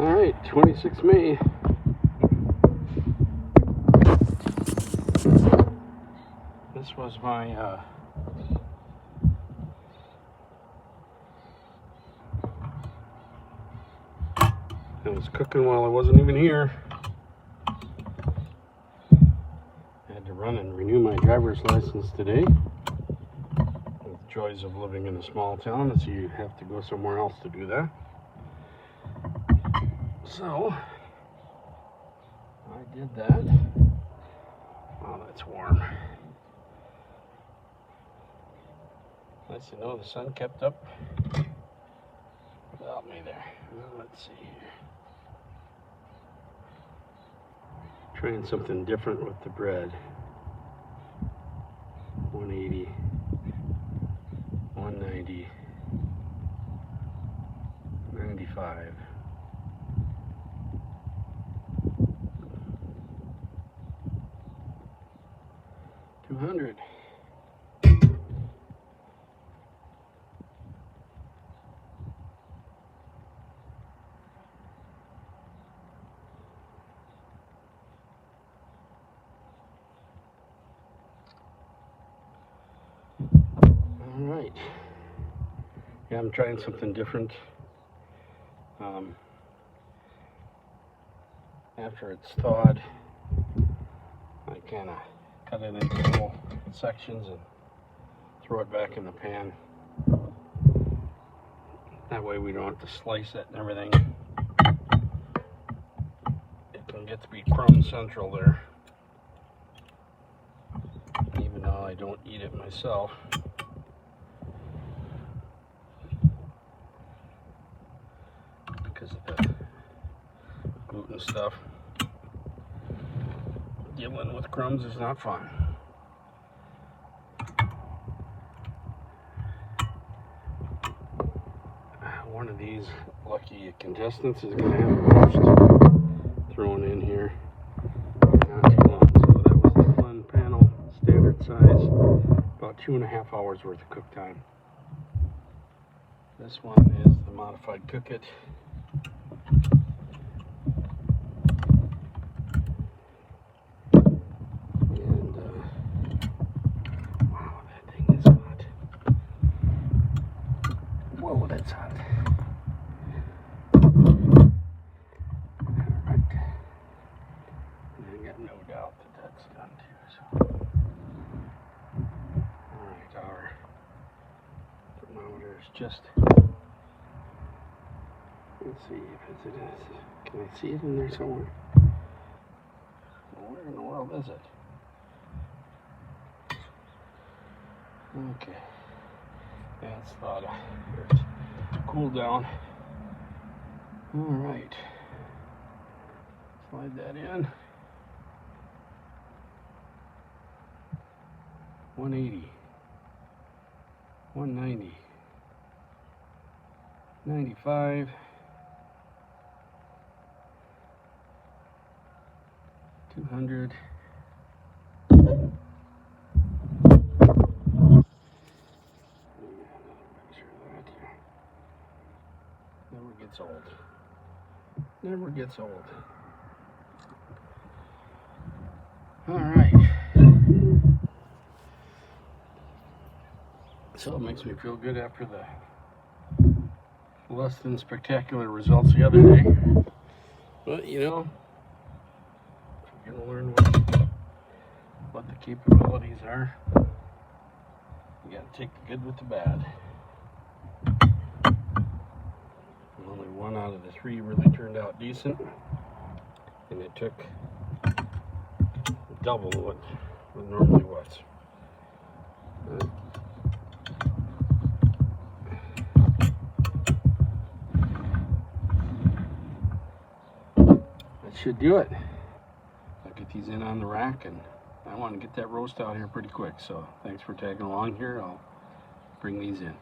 Alright, 26 May. This was my I was cooking while I wasn't even here. I had to run and renew my driver's license today. With the joys of living in a small town, so you have to go somewhere else to do that. So I did that. Oh, that's warm. Nice to know the sun kept up without me there. Well, let's see here. Trying something different with the bread. 180, 190, 95. 200. All right. Yeah, I'm trying something different. After it's thawed, I kind of cut it into little sections and throw it back in the pan. That way we don't have to slice it and everything. It can get to be crumb central there, even though I don't eat it myself. Because of the gluten stuff. Dealing with crumbs is not fun. One of these lucky contestants is going to have a roast thrown in here. Not too long. So that was the fun panel, standard size, about 2.5 hours worth of cook time. This one is the modified cook it. Whoa, that's hot. Alright. I got no doubt that that's done too. So. Alright, our thermometer is just. Let's see if it is. Can I see it in there somewhere? Well, where in the world is it? Okay. Yeah, it's thawed out. It's cooled down. Alright. Slide that in. 180. 190. 95. 200. Never gets old. Never gets old. All right. So it makes me feel good after the less than spectacular results the other day. But you know, if you're gonna learn what the capabilities are, you gotta take the good with the bad. Only one out of the three really turned out decent, and it took double what it normally was. That should do it. I'll get these in on the rack, and I want to get that roast out here pretty quick, so thanks for tagging along here. I'll bring these in.